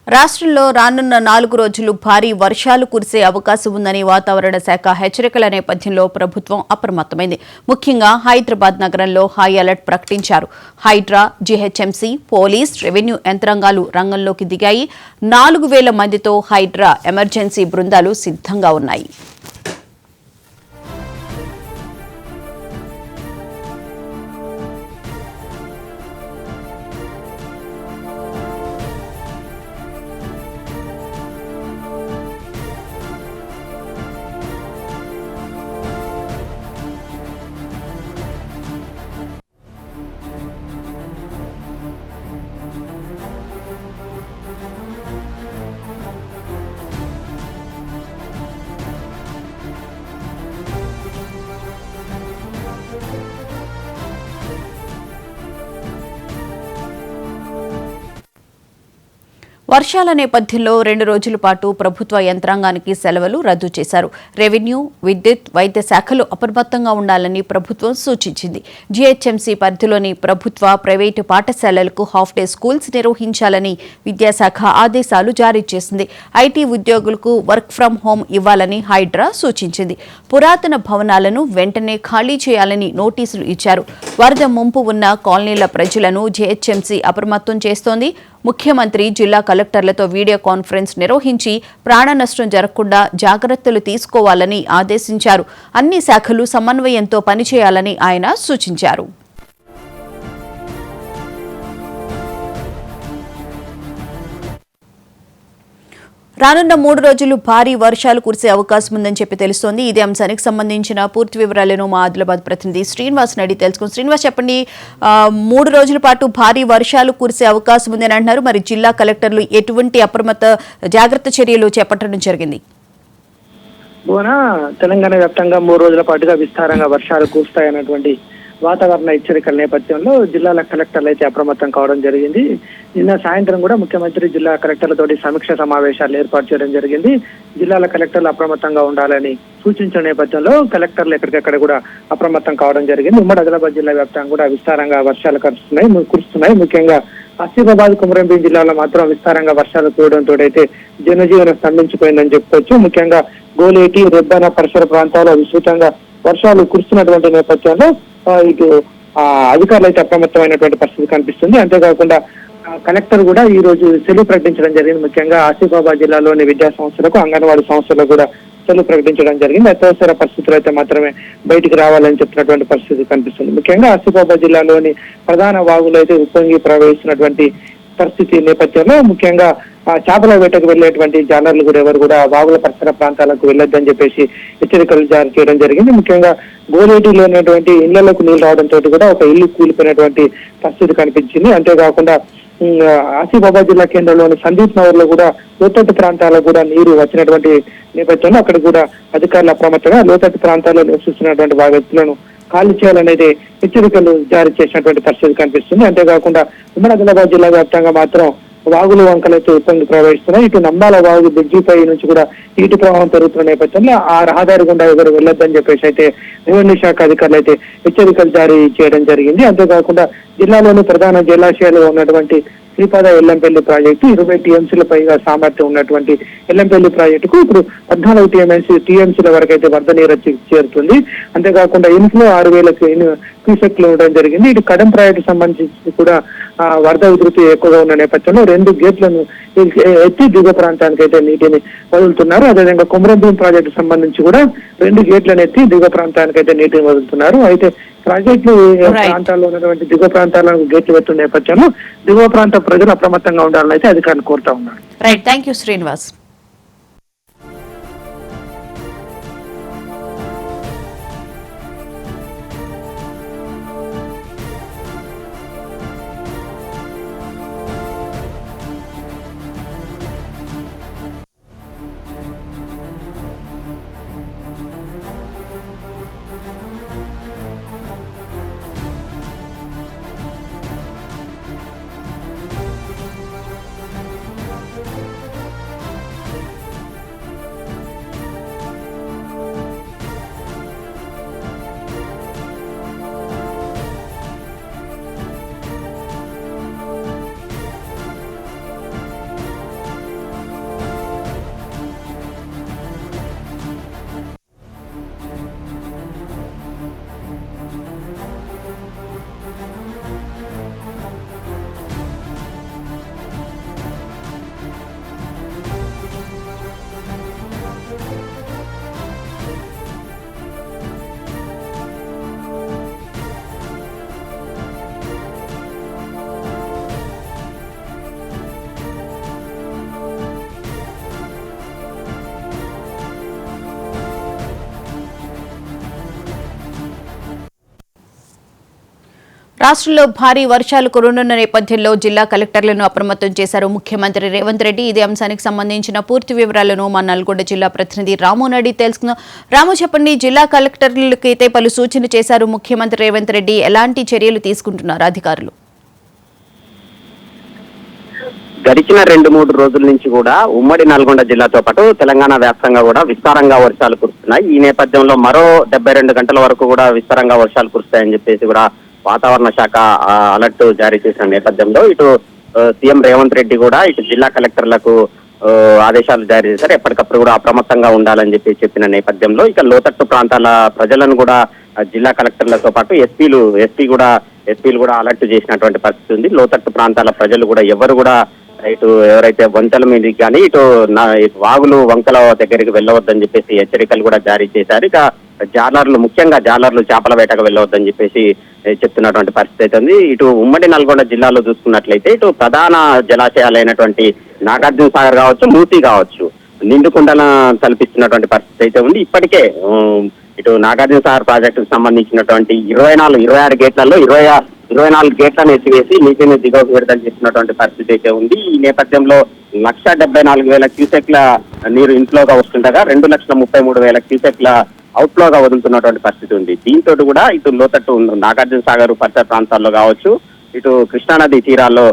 రాష్ట్రంలో రానున్న 4 రోజులు భారీ వర్షాలు కురిసే అవకాశం ఉందని వాతావరణ శాఖ హెచ్చరికల నేపథ్యంలో ప్రభుత్వం అప్రమత్తమైంది. ముఖ్యంగా హైదరాబాద్ నగరంలో హై అలర్ట్ ప్రకటించారు. హైడ్రా, జీహెచ్ఎంసీ, పోలీస్, రెవెన్యూ యంత్రాంగాలు రంగంలోకి దిగాయి. 4,000 మందితో హైడ్రా ఎమర్జెన్సీ బృందాలు సిద్ధంగా ఉన్నాయి. వర్షాల నేపథ్యంలో 2 రోజుల పాటు ప్రభుత్వ యంత్రాంగానికి సెలవులు రద్దు చేశారు. రెవెన్యూ, విద్యుత్, వైద్య శాఖలు అప్రమత్తంగా ఉండాలని ప్రభుత్వం సూచించింది. జీహెచ్ఎంసీ పరిధిలోని ప్రభుత్వ, ప్రైవేటు పాఠశాలలకు హాఫ్ డే స్కూల్స్ నిర్వహించాలని విద్యాశాఖ ఆదేశాలు జారీ చేసింది. ఐటీ ఉద్యోగులకు వర్క్ ఫ్రం హోం ఇవ్వాలని హైడ్రా సూచించింది. పురాతన భవనాలను వెంటనే ఖాళీ చేయాలని నోటీసులు ఇచ్చారు. వరద ముంపు ఉన్న కాలనీల ప్రజలను జీహెచ్ఎంసీ అప్రమత్తం చేస్తోంది. ముఖ్యమంత్రి జిల్లా కలెక్టర్లతో వీడియో కాన్ఫరెన్స్ నిర్వహించి ప్రాణ నష్టం జరగకుండా జాగ్రత్తలు తీసుకోవాలని ఆదేశించారు. అన్ని శాఖలు సమన్వయంతో పనిచేయాలని ఆయన సూచించారు. రానున్న 3 రోజులు భారీ వర్షాలు కురిసే అవకాశం ఉందని తెలుస్తోంది. ఇదే అంశానికి సంబంధించిన పూర్తి వివరాలను మా ఆదిలాబాద్ ప్రతినిధి శ్రీనివాస్ అడిగి తెలుసుకుని. శ్రీనివాస్, చెప్పండి, 3 రోజుల పాటు భారీ వర్షాలు కురిసే అవకాశం ఉందని అంటున్నారు. మరి జిల్లా కలెక్టర్లు ఎటువంటి అప్రమత్త జాగ్రత్త చర్యలు చేపట్టడం జరిగింది? తెలంగాణ వ్యాప్తంగా 3 రోజుల పాటుగా విస్తారంగా వర్షాలు కురుస్తాయన్నటువంటి వాతావరణ హెచ్చరికల నేపథ్యంలో జిల్లాల కలెక్టర్లు అయితే అప్రమత్తం కావడం జరిగింది. నిన్న సాయంత్రం కూడా ముఖ్యమంత్రి జిల్లా కలెక్టర్లతోటి సమీక్ష సమావేశాలు ఏర్పాటు చేయడం జరిగింది. జిల్లాల కలెక్టర్లు అప్రమత్తంగా ఉండాలని సూచించిన నేపథ్యంలో కలెక్టర్లు ఎక్కడికక్కడ కూడా అప్రమత్తం కావడం జరిగింది. ఉమ్మడి ఆదిలాబాద్ జిల్లా వ్యాప్తంగా కూడా విస్తారంగా వర్షాలు కురుస్తున్నాయి. ముఖ్యంగా ఆసిఫాబాద్, కుమరంభీం జిల్లాలో మాత్రం విస్తారంగా వర్షాలు కురవడంతో అయితే జనజీవనం స్తంభించిపోయిందని చెప్పుకోవచ్చు. ముఖ్యంగా గోలేటి, రెబ్బన పరిసర ప్రాంతాల్లో విస్తృతంగా వర్షాలు కురుస్తున్నటువంటి నేపథ్యంలో ఇటు అధికారులు అయితే అప్రమత్తమైనటువంటి పరిస్థితి కనిపిస్తుంది. అంతేకాకుండా కలెక్టర్ కూడా ఈ రోజు సెలవు ప్రకటించడం జరిగింది. ముఖ్యంగా ఆసిఫాబాద్ జిల్లాలోని విద్యా సంస్థలకు, అంగన్వాడీ సంస్థలకు కూడా సెలవు ప్రకటించడం జరిగింది. అత్యవసర పరిస్థితులు అయితే మాత్రమే బయటికి రావాలని చెప్పినటువంటి పరిస్థితి కనిపిస్తుంది. ముఖ్యంగా ఆసిఫాబాద్ జిల్లాలోని ప్రధాన వాగులు అయితే ఉప్పొంగి ప్రవహిస్తున్నటువంటి పరిస్థితి నేపథ్యంలో ముఖ్యంగా చేపల వేటకు వెళ్లేటువంటి జాలర్లు కూడా ఎవరు కూడా వాగుల పరిసర ప్రాంతాలకు వెళ్ళొద్దని చెప్పేసి హెచ్చరికలు జారీ చేయడం జరిగింది. ముఖ్యంగా గోలేటిలో ఉన్నటువంటి ఇళ్లకు నీళ్లు రావడంతో కూడా ఒక ఇల్లు కూలిపోయినటువంటి పరిస్థితి కనిపించింది. అంతేకాకుండా ఆసిఫాబాద్ జిల్లా కేంద్రంలోని సందీప్ నగర్ లో కూడా లోతట్టు ప్రాంతాలకు కూడా నీరు వచ్చినటువంటి నేపథ్యంలో అక్కడ కూడా అధికారులు అప్రమత్తంగా లోతట్టు ప్రాంతాల్లో నివసిస్తున్నటువంటి వ్యక్తులను ఖాళీ చేయాలనేది హెచ్చరికలు జారీ చేసినటువంటి పరిస్థితి కనిపిస్తుంది. అంతేకాకుండా ఉమ్మడి ఆదిలాబాద్ జిల్లా వ్యాప్తంగా మాత్రం వాగులు, వంకలైతే ఉప్పొంగి ప్రవహిస్తున్నాయి. ఇటు నంబాల వాగు బ్రిడ్జిపై నుంచి కూడా నీటి ప్రవాహం పెరుగుతున్న నేపథ్యంలో ఆ రహదారి గుండా ఎవరు వెళ్ళొద్దని చెప్పేసి అయితే రెవెన్యూ శాఖ అధికారులు అయితే హెచ్చరికలు జారీ చేయడం జరిగింది. అంతేకాకుండా జిల్లాలోని ప్రధాన జలాశయాలు ఉన్నటువంటి శ్రీపాద ఎల్లంపల్లి ప్రాజెక్టు 20 టీఎంసీల పైగా సామర్థ్యం ఉన్నటువంటి ఎల్లంపల్లి ప్రాజెక్టుకు ఇప్పుడు 14 టీఎంసీల వరకు అయితే వరద నీరు చేరుతుంది. అంతేకాకుండా ఇన్ఫ్లో 6,000 క్యూసెక్లు ఉండడం జరిగింది. ఇటు కడం ప్రాజెక్టు సంబంధించి కూడా వరద ఉధృతి ఎక్కువగా ఉన్న నేపథ్యంలో 2 గేట్లను ఎత్తి దిగువ ప్రాంతానికి అయితే నీటిని వదులుతున్నారు. అదేవిధంగా కుమరంభీం ప్రాజెక్టు సంబంధించి కూడా 2 గేట్లను ఎత్తి దిగువ ప్రాంతానికి అయితే నీటిని వదులుతున్నారు. అయితే ప్రాజెక్టులు ప్రాంతాల్లో ఉన్నటువంటి దిగువ ప్రాంతాలను గేట్లు పెడుతున్న నేపథ్యంలో దిగువ ప్రాంత ప్రజలు అప్రమత్తంగా ఉండాలని అయితే అధికారులు కోరుతా ఉన్నారు. Right, thank you Srinivas. రాష్ట్రంలో భారీ వర్షాలు కురునున్న నేపథ్యంలో జిల్లా కలెక్టర్లను అప్రమత్తం చేశారు ముఖ్యమంత్రి రేవంత్ రెడ్డి. ఇదే అంశానికి సంబంధించిన పూర్తి వివరాలను మా నల్గొండ జిల్లా ప్రతినిధి రాము నడి తెలుసుకుందాం. రాము, చెప్పండి, జిల్లా కలెక్టర్లకైతే పలు సూచనలు చేశారు ముఖ్యమంత్రి రేవంత్ రెడ్డి. ఎలాంటి చర్యలు తీసుకుంటున్నారు అధికారులు? గడిచిన 2-3 రోజుల నుంచి కూడా ఉమ్మడి నల్గొండ జిల్లాతో పాటు తెలంగాణ వ్యాప్తంగా కూడా విస్తారంగా వర్షాలు కురుస్తున్నాయి. ఈ నేపథ్యంలో మరో 72 గంటల వరకు కూడా విస్తారంగా వర్షాలు కురుస్తాయని చెప్పేసి కూడా వాతావరణ శాఖ అలర్ట్ జారీ చేసిన నేపథ్యంలో ఇటు సీఎం రేవంత్ రెడ్డి కూడా ఇటు జిల్లా కలెక్టర్లకు ఆదేశాలు జారీ చేశారు. ఎప్పటికప్పుడు కూడా అప్రమత్తంగా ఉండాలని చెప్పిన నేపథ్యంలో ఇక లోతట్టు ప్రాంతాల ప్రజలను కూడా జిల్లా కలెక్టర్లతో పాటు ఎస్పీలు కూడా అలర్ట్ చేసినటువంటి పరిస్థితి ఉంది. లోతట్టు ప్రాంతాల ప్రజలు కూడా ఎవరు కూడా ఇటు ఎవరైతే వంతెల మీదకి కానీ ఇటు వాగులు వంకల దగ్గరికి వెళ్ళవద్దని చెప్పేసి హెచ్చరికలు కూడా జారీ చేశారు. ఇక ముఖ్యంగా జాలర్లు చేపల వేటకు వెళ్ళవద్దని చెప్పేసి చెప్తున్నటువంటి పరిస్థితి అయితే ఉంది. ఇటు ఉమ్మడి నల్గొండ జిల్లాలో చూసుకున్నట్లయితే ఇటు ప్రధాన జలాశయాలైనటువంటి నాగార్జున సాగర్ కావచ్చు, మూసీ కావచ్చు, నిండుకుండలను తలపిస్తున్నటువంటి పరిస్థితి అయితే ఉంది. ఇప్పటికే ఇటు నాగార్జున సాగర్ ప్రాజెక్టుకు సంబంధించినటువంటి 26 గేట్లలో 24 గేట్లను ఎత్తివేసి నీటిని దిగువకు విడుదల చేసినటువంటి పరిస్థితి అయితే ఉంది. ఈ నేపథ్యంలో 1,74,000 క్యూసెక్ల నీరు ఇన్ఫ్లోగా వస్తుండగా 2,33,000 క్యూసెక్ల అవుట్ఫ్లోగా వదులుతున్నటువంటి పరిస్థితి ఉంది. దీంతో కూడా ఇటు లోతట్టు నాగార్జున సాగర్ పరిసర ప్రాంతాల్లో కావచ్చు, ఇటు కృష్ణానది తీరాల్లో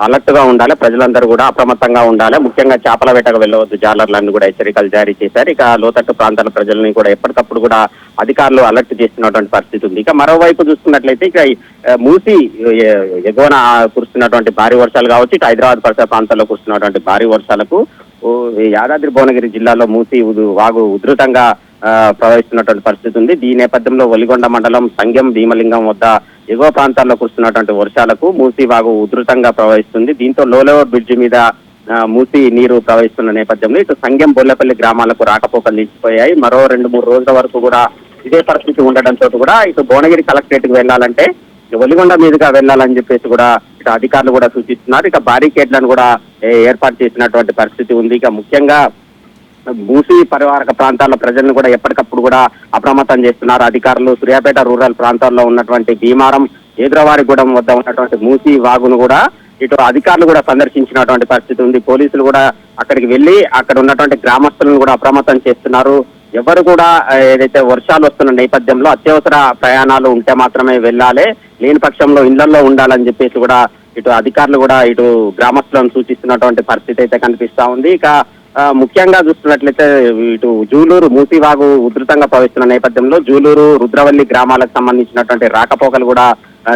అలర్ట్ గా ఉండాలి, ప్రజలందరూ కూడా అప్రమత్తంగా ఉండాలి. ముఖ్యంగా చేపల వేటకు వెళ్ళవద్దు జాలర్లను కూడా హెచ్చరికలు జారీ చేశారు. ఇక లోతట్టు ప్రాంతాల ప్రజలని కూడా ఎప్పటికప్పుడు కూడా అధికారులు అలర్ట్ చేస్తున్నటువంటి పరిస్థితి ఉంది. ఇక మరోవైపు చూసుకున్నట్లయితే ఇక మూసీ ఎగువన కురుస్తున్నటువంటి భారీ వర్షాలు కావచ్చు, ఇటు హైదరాబాద్ పరిసర ప్రాంతాల్లో కురుస్తున్నటువంటి భారీ వర్షాలకు యాదాద్రి భువనగిరి జిల్లాలో మూసీ వాగు ఉధృతంగా ప్రవహిస్తున్నటువంటి పరిస్థితి ఉంది. ఈ నేపథ్యంలో ఒలిగొండ మండలం సంగెం భీమలింగం వద్ద ఎగువ ప్రాంతాల్లో కురుస్తున్నటువంటి వర్షాలకు మూసీ వాగు ఉధృతంగా ప్రవహిస్తుంది. దీంతో లోలెవర్ బ్రిడ్జి మీద మూసీ నీరు ప్రవహిస్తున్న నేపథ్యంలో ఇటు సంగెం బొల్లపల్లి గ్రామాలకు రాకపోకలు నిలిచిపోయాయి. మరో 2-3 రోజుల వరకు కూడా ఇదే పరిస్థితి ఉండడంతో కూడా ఇటు భువనగిరి కలెక్టరేట్ కు వెళ్లాలంటే ఒలిగొండ మీదుగా వెళ్లాలని చెప్పేసి కూడా ఇటు అధికారులు కూడా సూచిస్తున్నారు. ఇక బారికేడ్లను కూడా ఏర్పాటు చేసినటువంటి పరిస్థితి ఉంది. ఇక ముఖ్యంగా మూసీ పరివారక ప్రాంతాల ప్రజలను కూడా ఎప్పటికప్పుడు కూడా అప్రమత్తం చేస్తున్నారు అధికారులు. సూర్యాపేట రూరల్ ప్రాంతాల్లో ఉన్నటువంటి భీమారం, ఏద్రవారిగూడెం వద్ద ఉన్నటువంటి మూసీ వాగును కూడా ఇటు అధికారులు కూడా సందర్శించినటువంటి పరిస్థితి ఉంది. పోలీసులు కూడా అక్కడికి వెళ్లి అక్కడ ఉన్నటువంటి గ్రామస్తులను కూడా అప్రమత్తం చేస్తున్నారు. ఎవరు కూడా ఏదైతే వర్షాలు వస్తున్న నేపథ్యంలో అత్యవసర ప్రయాణాలు ఉంటే మాత్రమే వెళ్ళాలి, లేని పక్షంలో ఇళ్లలో ఉండాలని చెప్పేసి కూడా ఇటు అధికారులు కూడా ఇటు గ్రామస్తులను సూచిస్తున్నటువంటి పరిస్థితి అయితే కనిపిస్తా ఉంది. ఇక ముఖ్యంగా చూస్తున్నట్లయితే ఇటు జూలూరు మూసీవాగు ఉధృతంగా ప్రవహిస్తున్న నేపథ్యంలో జూలూరు, రుద్రవల్లి గ్రామాలకు సంబంధించినటువంటి రాకపోకలు కూడా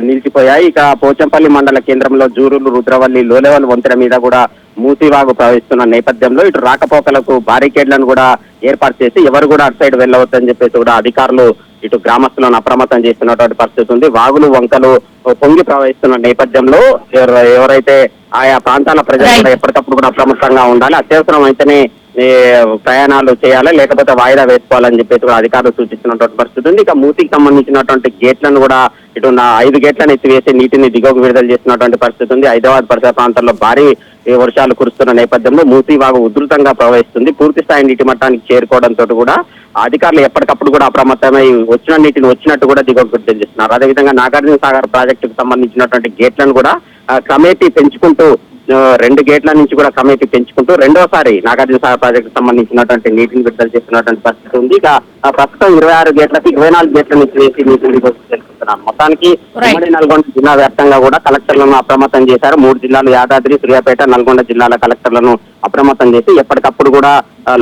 నిలిచిపోయాయి. ఇక పోచంపల్లి మండల కేంద్రంలో జూలూరు, రుద్రవల్లి, లోలెవల్ వంతెన మీద కూడా మూసీవాగు ప్రవహిస్తున్న నేపథ్యంలో ఇటు రాకపోకలకు బారికేడ్లను కూడా ఏర్పాటు చేసి ఎవరు కూడా అటు సైడ్ వెళ్ళవద్దని చెప్పేసి కూడా అధికారులు ఇటు గ్రామస్తులను అప్రమత్తం చేస్తున్నటువంటి పరిస్థితి ఉంది. వాగులు వంకలు పొంగి ప్రవహిస్తున్న నేపథ్యంలో ఎవరైతే ఆయా ప్రాంతాల ప్రజలు కూడా ఎప్పటికప్పుడు కూడా అప్రమత్తంగా ఉండాలి, అత్యవసరం అయితేనే ప్రయాణాలు చేయాలి, లేకపోతే వాయిదా వేసుకోవాలని చెప్పేసి కూడా అధికారులు సూచిస్తున్నటువంటి పరిస్థితి ఉంది. ఇక మూసీకి సంబంధించినటువంటి గేట్లను కూడా ఇటు 5 గేట్లను ఎత్తివేసి నీటిని దిగువకు విడుదల చేస్తున్నటువంటి పరిస్థితి ఉంది. హైదరాబాద్ పరిసర ప్రాంతాల్లో భారీ వర్షాలు కురుస్తున్న నేపథ్యంలో మూసీ వాగు ఉధృతంగా ప్రవహిస్తుంది. పూర్తి స్థాయి నీటి మట్టానికి చేరుకోవడంతో కూడా అధికారులు ఎప్పటికప్పుడు కూడా అప్రమత్తమై వచ్చిన నీటిని వచ్చినట్టు కూడా దిగువకు విడుదల చేస్తున్నారు. అదేవిధంగా నాగార్జున సాగర్ ప్రాజెక్టుకు సంబంధించినటువంటి గేట్లను కూడా క్రమేపీ పెంచుకుంటూ 2 గేట్ల నుంచి కూడా క్రమేపీ పెంచుకుంటూ రెండోసారి నాగార్జున సాగర్ ప్రాజెక్టు సంబంధించినటువంటి నీటిని విడుదల చేస్తున్నటువంటి పరిస్థితి ఉంది. ఇక ప్రస్తుతం 26 గేట్లకి 24 గేట్ల నుంచి వేసి నీటిని తెలుసుకుంటున్నాం. మొత్తానికి ఉమ్మడి నల్గొండ జిల్లా వ్యాప్తంగా కూడా కలెక్టర్లను అప్రమత్తం చేశారు. 3 జిల్లాలు యాదాద్రి, సూర్యాపేట, నల్గొండ జిల్లాల కలెక్టర్లను అప్రమత్తం చేసి ఎప్పటికప్పుడు కూడా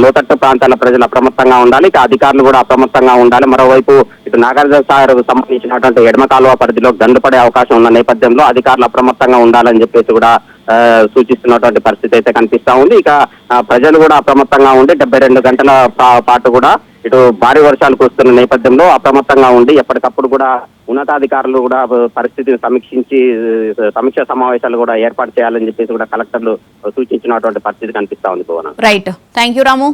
లోతట్టు ప్రాంతాల ప్రజలు అప్రమత్తంగా ఉండాలి, ఇక అధికారులు కూడా అప్రమత్తంగా ఉండాలి. మరోవైపు ఇటు నాగార్జున సాగర్ సంబంధించినటువంటి ఎడమ కాలువ పరిధిలో గండు పడే అవకాశం ఉన్న నేపథ్యంలో అధికారులు అప్రమత్తంగా ఉండాలని చెప్పేసి కూడా సూచిస్తున్నటువంటి పరిస్థితి అయితే కనిపిస్తా ఉంది. ఇక ప్రజలు కూడా అప్రమత్తంగా ఉండి 72 గంటల పాటు కూడా ఇటు భారీ వర్షాలు కురుస్తున్న నేపథ్యంలో అప్రమత్తంగా ఉండి ఎప్పటికప్పుడు కూడా ఉన్నతాధికారులు కూడా పరిస్థితిని సమీక్ష సమావేశాలు కూడా ఏర్పాటు చేయాలని చెప్పేసి కూడా కలెక్టర్లు సూచించినటువంటి పరిస్థితి కనిపిస్తా ఉంది. Right, thank you Ramu.